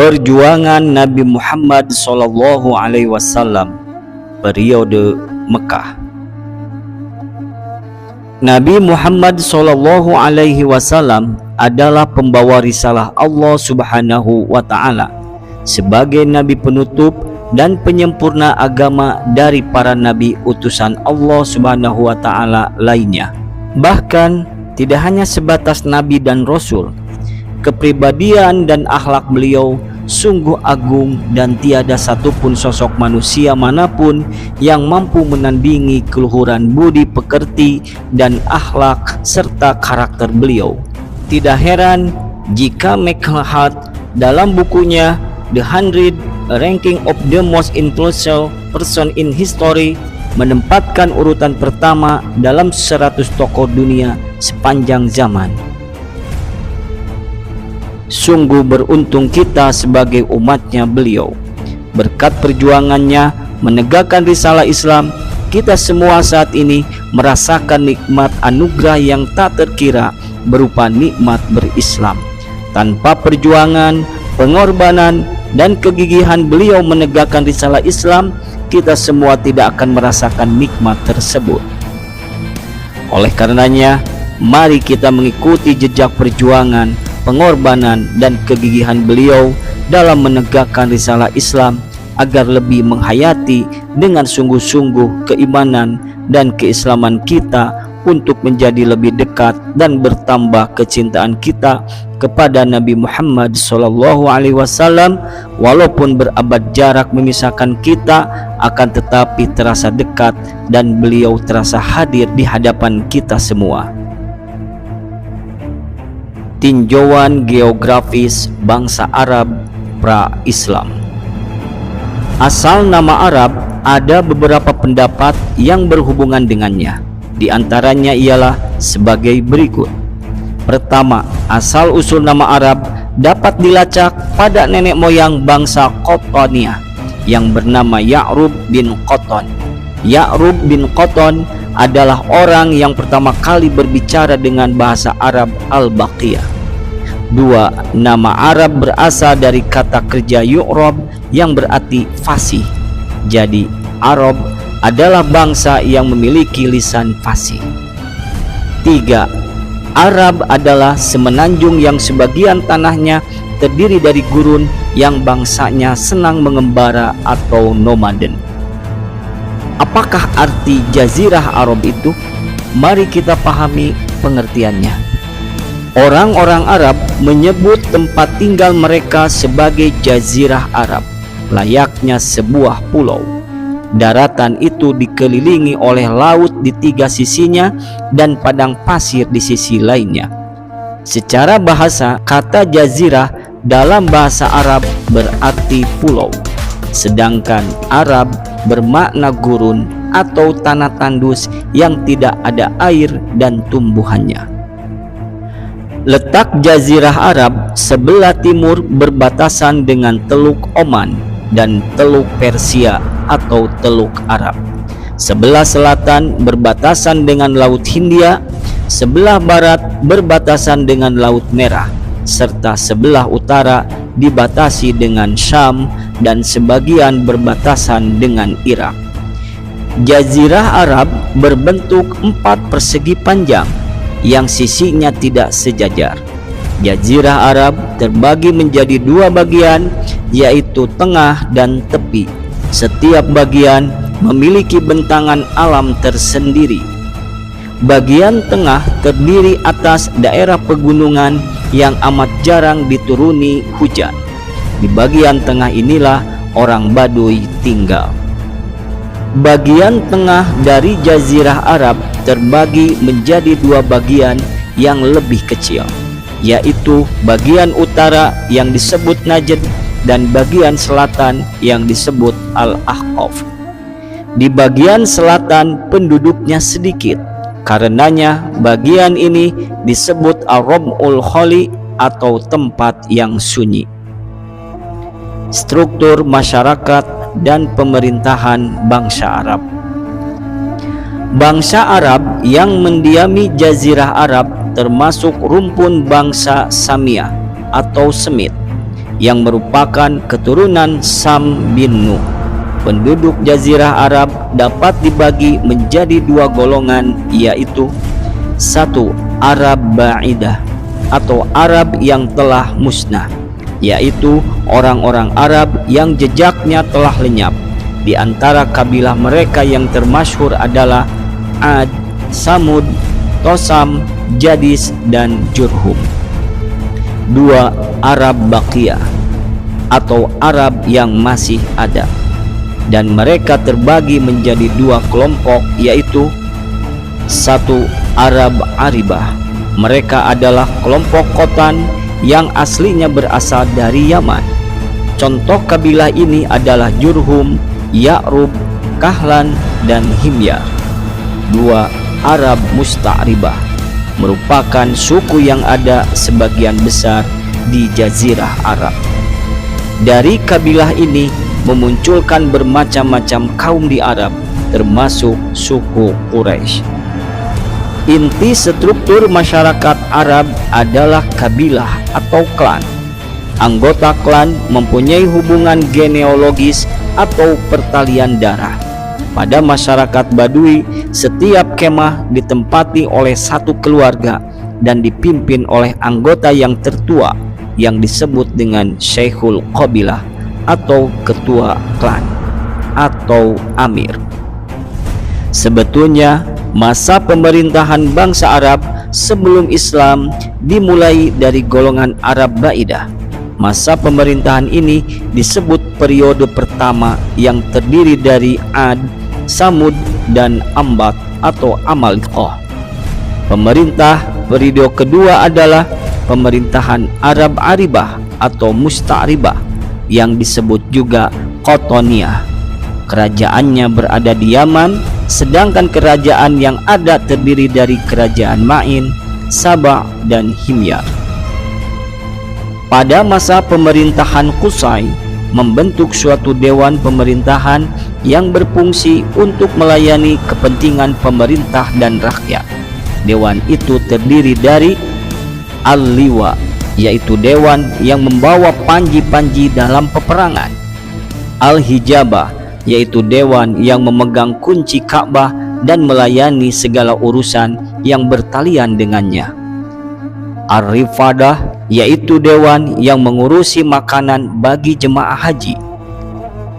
Perjuangan Nabi Muhammad SAW periode Mekah. Nabi Muhammad SAW adalah pembawa risalah Allah Subhanahu wa Ta'ala sebagai nabi penutup dan penyempurna agama dari para nabi utusan Allah Subhanahu wa Ta'ala lainnya. Bahkan tidak hanya sebatas nabi dan rasul, kepribadian dan akhlak beliau sungguh agung dan tiada satupun sosok manusia manapun yang mampu menandingi keluhuran budi pekerti dan akhlak serta karakter beliau. Tidak heran jika McLeod dalam bukunya The 100 Ranking of the Most Influential Person in History menempatkan urutan pertama dalam 100 tokoh dunia sepanjang zaman. Sungguh beruntung kita sebagai umatnya beliau. Berkat perjuangannya menegakkan risalah Islam, kita semua saat ini merasakan nikmat anugerah yang tak terkira berupa nikmat berislam. Tanpa perjuangan, pengorbanan, dan kegigihan beliau menegakkan risalah Islam, kita semua tidak akan merasakan nikmat tersebut. Oleh karenanya, mari kita mengikuti jejak perjuangan, pengorbanan, dan kegigihan beliau dalam menegakkan risalah Islam agar lebih menghayati dengan sungguh-sungguh keimanan dan keislaman kita untuk menjadi lebih dekat dan bertambah kecintaan kita kepada Nabi Muhammad SAW. Walaupun berabad jarak memisahkan kita, akan tetapi terasa dekat dan beliau terasa hadir di hadapan kita semua. Tinjauan geografis bangsa Arab pra-Islam. Asal nama Arab ada beberapa pendapat yang berhubungan dengannya. Di antaranya ialah sebagai berikut. Pertama, asal usul nama Arab dapat dilacak pada nenek moyang bangsa Qottaniyah yang bernama Ya'rub bin Qottan. Ya'rub bin Qottan adalah orang yang pertama kali berbicara dengan bahasa Arab Al-Baqiyah. 2. Nama Arab berasal dari kata kerja yu'rab yang berarti fasih. Jadi Arab adalah bangsa yang memiliki lisan fasih. 3. Arab adalah semenanjung yang sebagian tanahnya terdiri dari gurun yang bangsanya senang mengembara atau nomaden. Apakah arti Jazirah Arab itu? Mari kita pahami pengertiannya. Orang-orang Arab menyebut tempat tinggal mereka sebagai Jazirah Arab, layaknya sebuah pulau. Daratan itu dikelilingi oleh laut di 3 sisinya dan padang pasir di sisi lainnya. Secara bahasa, kata jazirah dalam bahasa Arab berarti pulau, sedangkan Arab bermakna gurun atau tanah tandus yang tidak ada air dan tumbuhannya. Letak Jazirah Arab sebelah timur berbatasan dengan Teluk Oman dan Teluk Persia atau Teluk Arab. Sebelah selatan berbatasan dengan Laut Hindia, sebelah barat berbatasan dengan Laut Merah, serta sebelah utara dibatasi dengan Syam dan sebagian berbatasan dengan Irak. Jazirah Arab berbentuk 4 persegi panjang yang sisinya tidak sejajar. Jazirah Arab terbagi menjadi 2 bagian, yaitu tengah dan tepi. Setiap bagian memiliki bentangan alam tersendiri. Bagian tengah terdiri atas daerah pegunungan yang amat jarang dituruni hujan. Di bagian tengah inilah orang Baduy tinggal. Bagian tengah dari Jazirah Arab terbagi menjadi 2 bagian yang lebih kecil, yaitu bagian utara yang disebut Najd dan bagian selatan yang disebut Al-Ahqaf. Di bagian selatan penduduknya sedikit, karenanya bagian ini disebut Ar-Rab'ul Khali atau tempat yang sunyi. Struktur masyarakat dan pemerintahan bangsa Arab. Bangsa Arab yang mendiami Jazirah Arab termasuk rumpun bangsa Samiyah atau Semit yang merupakan keturunan Sam bin Nuh. Penduduk Jazirah Arab dapat dibagi menjadi dua golongan, yaitu satu, Arab Ba'idah atau Arab yang telah musnah, yaitu orang-orang Arab yang jejaknya telah lenyap. Di antara kabilah mereka yang termasyhur adalah Ad, Samud, Tosam, Jadis, dan Jurhum. Dua, Arab Baqiyah atau Arab yang masih ada, dan mereka terbagi menjadi dua kelompok, yaitu satu, Arab Aribah. Mereka adalah kelompok Khotan yang aslinya berasal dari Yaman. Contoh kabilah ini adalah Jurhum, Ya'rub, Kahlan, dan Himyar. Dua, Arab Musta'ribah merupakan suku yang ada sebagian besar di Jazirah Arab. Dari kabilah ini memunculkan bermacam-macam kaum di Arab, termasuk suku Quraisy. Inti struktur masyarakat Arab adalah kabilah atau klan. Anggota klan mempunyai hubungan genealogis atau pertalian darah. Pada masyarakat Badui, setiap kemah ditempati oleh satu keluarga dan dipimpin oleh anggota yang tertua yang disebut dengan Syekhul Qabilah atau ketua klan atau amir. Sebetulnya masa pemerintahan bangsa Arab sebelum Islam dimulai dari golongan Arab Ba'idah. Masa pemerintahan ini disebut periode pertama yang terdiri dari Ad, Samud, dan Ambat atau Amalikoh. Pemerintah periode kedua adalah pemerintahan Arab Aribah atau Musta'ribah yang disebut juga Qotoniyah. Kerajaannya berada di Yaman, sedangkan kerajaan yang ada terdiri dari kerajaan Ma'in, Saba, dan Himyar. Pada masa pemerintahan Qusay membentuk suatu dewan pemerintahan yang berfungsi untuk melayani kepentingan pemerintah dan rakyat. Dewan itu terdiri dari Al-Liwa, yaitu dewan yang membawa panji-panji dalam peperangan. Al-Hijabah, yaitu dewan yang memegang kunci Ka'bah dan melayani segala urusan yang bertalian dengannya. Ar-Rifadah, yaitu dewan yang mengurusi makanan bagi jemaah haji.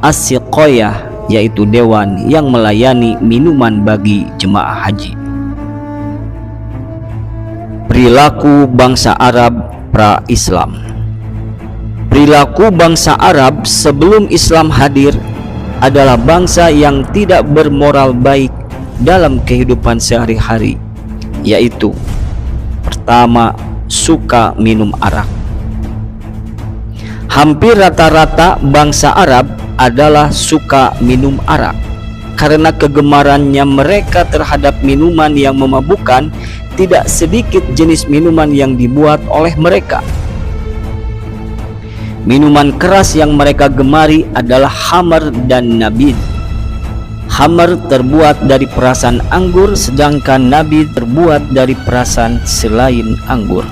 As-Siqoyah, yaitu dewan yang melayani minuman bagi jemaah haji. Perilaku bangsa Arab pra-Islam. Perilaku bangsa Arab sebelum Islam hadir adalah bangsa yang tidak bermoral baik dalam kehidupan sehari-hari, yaitu pertama, suka minum arak. Hampir rata-rata bangsa Arab adalah suka minum arak. Karena kegemarannya mereka terhadap minuman yang memabukkan, tidak sedikit jenis minuman yang dibuat oleh mereka. Minuman keras yang mereka gemari adalah khamar dan nabid. Khamar terbuat dari perasan anggur, sedangkan nabid terbuat dari perasan selain anggur.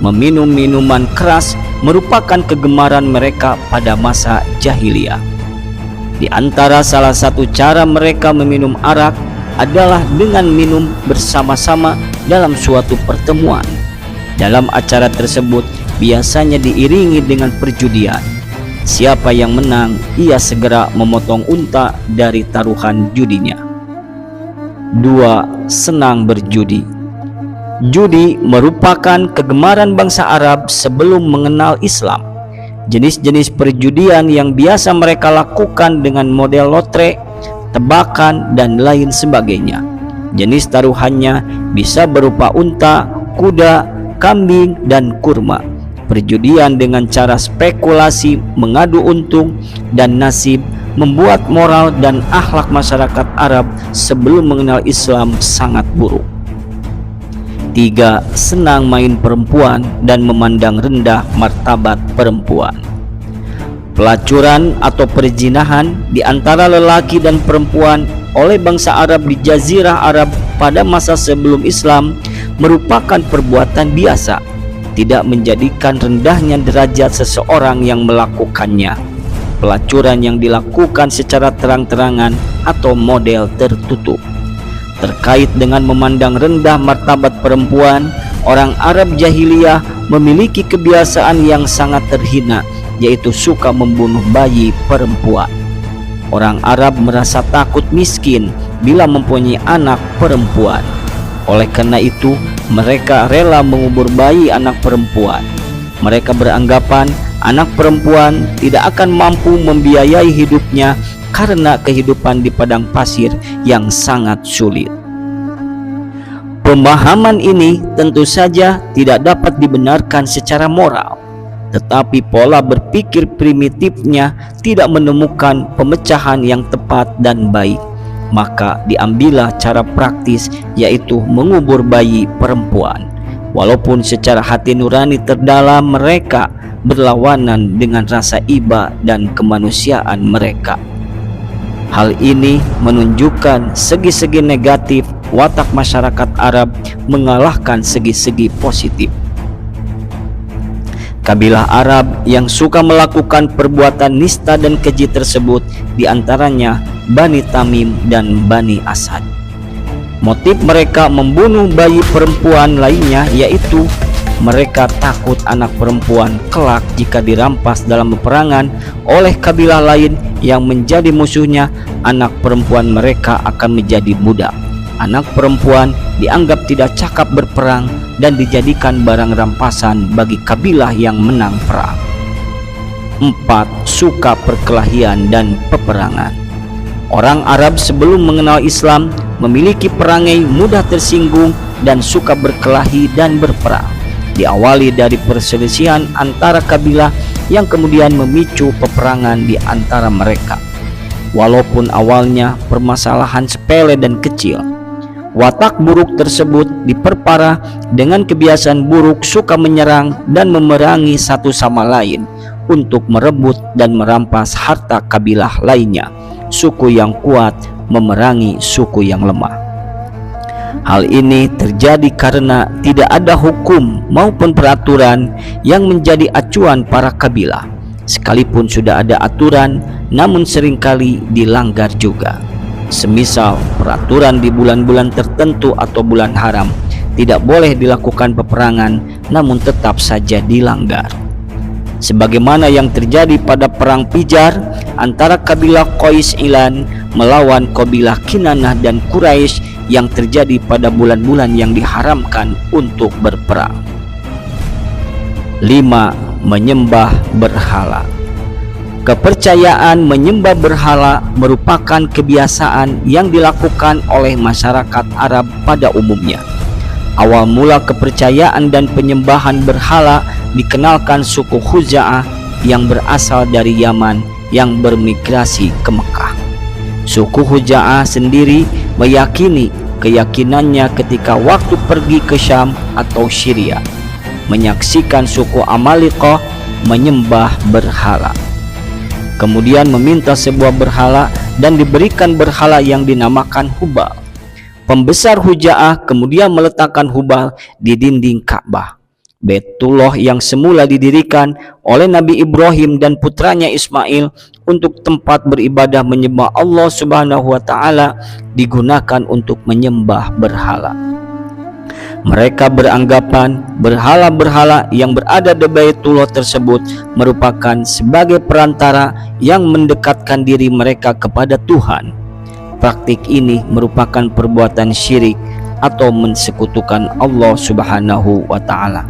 Meminum minuman keras merupakan kegemaran mereka pada masa jahiliyah. Di antara salah satu cara mereka meminum arak adalah dengan minum bersama-sama dalam suatu pertemuan. Dalam acara tersebut biasanya diiringi dengan perjudian. Siapa yang menang, ia segera memotong unta dari taruhan judinya. 2. Senang berjudi. Judi merupakan kegemaran bangsa Arab sebelum mengenal Islam. Jenis-jenis perjudian yang biasa mereka lakukan dengan model lotre, tebakan, dan lain sebagainya. Jenis taruhannya bisa berupa unta, kuda, kambing, dan kurma. Perjudian dengan cara spekulasi, mengadu untung, dan nasib membuat moral dan akhlak masyarakat Arab sebelum mengenal Islam sangat buruk. 3. Senang main perempuan dan memandang rendah martabat perempuan. Pelacuran atau perzinahan di antara lelaki dan perempuan oleh bangsa Arab di Jazirah Arab pada masa sebelum Islam merupakan perbuatan biasa. tidak menjadikan rendahnya derajat seseorang yang melakukannya. Pelacuran yang dilakukan secara terang-terangan atau model tertutup. Terkait dengan memandang rendah martabat perempuan, orang Arab jahiliyah memiliki kebiasaan yang sangat terhina, yaitu suka membunuh bayi perempuan. Orang Arab merasa takut miskin bila mempunyai anak perempuan. Oleh karena itu, mereka rela mengubur bayi anak perempuan. Mereka beranggapan anak perempuan tidak akan mampu membiayai hidupnya karena kehidupan di padang pasir yang sangat sulit. Pemahaman ini tentu saja tidak dapat dibenarkan secara moral, tetapi pola berpikir primitifnya tidak menemukan pemecahan yang tepat dan baik. Maka diambillah cara praktis, yaitu mengubur bayi perempuan. Walaupun secara hati nurani terdalam mereka berlawanan dengan rasa iba dan kemanusiaan mereka. Hal ini menunjukkan segi-segi negatif watak masyarakat Arab mengalahkan segi-segi positif. Kabilah Arab yang suka melakukan perbuatan nista dan keji tersebut diantaranya Bani Tamim dan Bani Asad. Motif mereka membunuh bayi perempuan lainnya yaitu mereka takut anak perempuan kelak jika dirampas dalam peperangan oleh kabilah lain yang menjadi musuhnya, anak perempuan mereka akan menjadi budak. Anak perempuan dianggap tidak cakap berperang dan dijadikan barang rampasan bagi kabilah yang menang perang. 4. Suka perkelahian dan peperangan. Orang Arab sebelum mengenal Islam memiliki perangai mudah tersinggung dan suka berkelahi dan berperang. Diawali dari perselisihan antara kabilah yang kemudian memicu peperangan di antara mereka. Walaupun awalnya permasalahan sepele dan kecil, watak buruk tersebut diperparah dengan kebiasaan buruk suka menyerang dan memerangi satu sama lain untuk merebut dan merampas harta kabilah lainnya. Suku yang kuat memerangi suku yang lemah. Hal ini terjadi karena tidak ada hukum maupun peraturan yang menjadi acuan para kabilah. Sekalipun sudah ada aturan, namun seringkali dilanggar juga. Semisal peraturan di bulan-bulan tertentu atau bulan haram tidak boleh dilakukan peperangan, namun tetap saja dilanggar. Sebagaimana yang terjadi pada perang Pijar antara kabilah Qais Ilan melawan kabilah Kinanah dan Quraisy yang terjadi pada bulan-bulan yang diharamkan untuk berperang. 5. Menyembah berhala. Kepercayaan menyembah berhala merupakan kebiasaan yang dilakukan oleh masyarakat Arab pada umumnya. Awal mula kepercayaan dan penyembahan berhala dikenalkan suku Khuza'ah yang berasal dari Yaman yang bermigrasi ke Mekah. Suku Khuza'ah sendiri meyakini keyakinannya ketika waktu pergi ke Syam atau Syria, menyaksikan suku Amalikah menyembah berhala. Kemudian meminta sebuah berhala dan diberikan berhala yang dinamakan Hubal. Pembesar Khuza'ah kemudian meletakkan Hubal di dinding Ka'bah. Baitullah yang semula didirikan oleh Nabi Ibrahim dan putranya Ismail untuk tempat beribadah menyembah Allah Subhanahu wa taala digunakan untuk menyembah berhala. Mereka beranggapan berhala-berhala yang berada di Baitullah tersebut merupakan sebagai perantara yang mendekatkan diri mereka kepada Tuhan. Praktik ini merupakan perbuatan syirik atau mensekutukan Allah Subhanahu wa taala.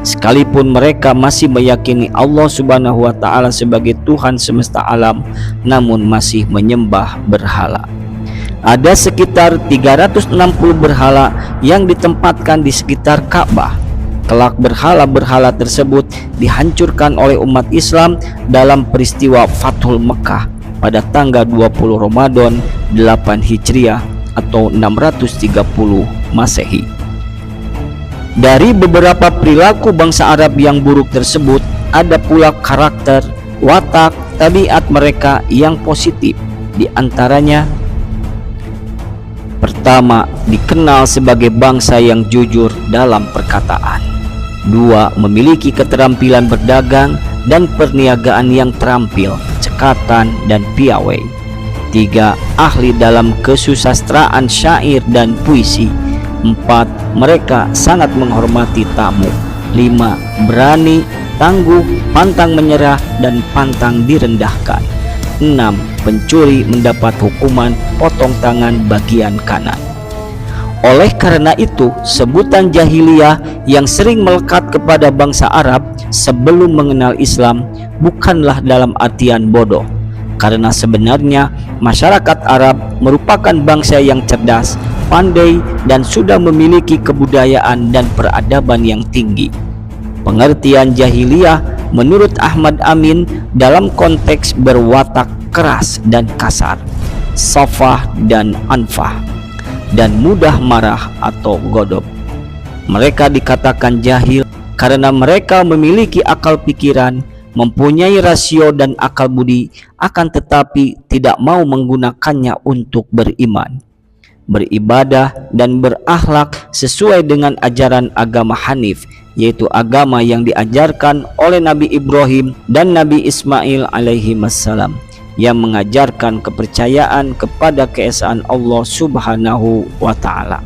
Sekalipun mereka masih meyakini Allah Subhanahu wa taala sebagai Tuhan semesta alam, namun masih menyembah berhala. Ada sekitar 360 berhala yang ditempatkan di sekitar Ka'bah. Kelak berhala-berhala tersebut dihancurkan oleh umat Islam dalam peristiwa Fathul Mekah pada tanggal 20 Ramadan 8 Hijriah atau 630 Masehi. Dari beberapa perilaku bangsa Arab yang buruk tersebut, ada pula karakter, watak, tabiat mereka yang positif. Di antaranya, pertama, dikenal sebagai bangsa yang jujur dalam perkataan. 2. Memiliki keterampilan berdagang dan perniagaan yang terampil, cekatan dan piawai. 3. Ahli dalam kesusastraan syair dan puisi. 4. Mereka sangat menghormati tamu. 5. Berani, tangguh, pantang menyerah dan pantang direndahkan. 6. Pencuri mendapat hukuman potong tangan bagian kanan. Oleh karena itu, sebutan jahiliyah yang sering melekat kepada bangsa Arab sebelum mengenal Islam bukanlah dalam artian bodoh, karena sebenarnya masyarakat Arab merupakan bangsa yang cerdas, pandai, dan sudah memiliki kebudayaan dan peradaban yang tinggi. Pengertian jahiliyah menurut Ahmad Amin dalam konteks berwatak keras dan kasar, safah dan anfah, dan mudah marah atau godop. Mereka dikatakan jahil karena mereka memiliki akal pikiran, mempunyai rasio dan akal budi, akan tetapi tidak mau menggunakannya untuk beriman, beribadah, dan berakhlak sesuai dengan ajaran agama Hanif, yaitu agama yang diajarkan oleh Nabi Ibrahim dan Nabi Ismail alaihi wassalam, yang mengajarkan kepercayaan kepada keesaan Allah Subhanahu wa Ta'ala.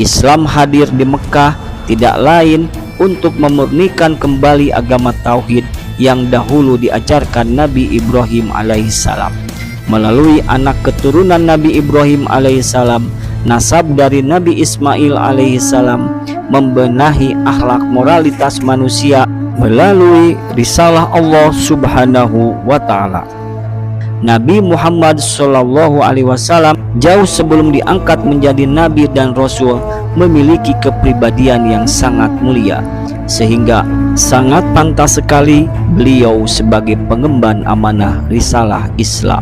Islam hadir di Mekah tidak lain untuk memurnikan kembali agama tauhid yang dahulu diajarkan Nabi Ibrahim alaihissalam. Melalui anak keturunan Nabi Ibrahim alaihissalam, nasab dari Nabi Ismail alaihissalam, membenahi akhlak moralitas manusia melalui risalah Allah Subhanahu wa Ta'ala. Nabi Muhammad SAW jauh sebelum diangkat menjadi nabi dan rasul memiliki kepribadian yang sangat mulia, sehingga sangat pantas sekali beliau sebagai pengemban amanah risalah Islam.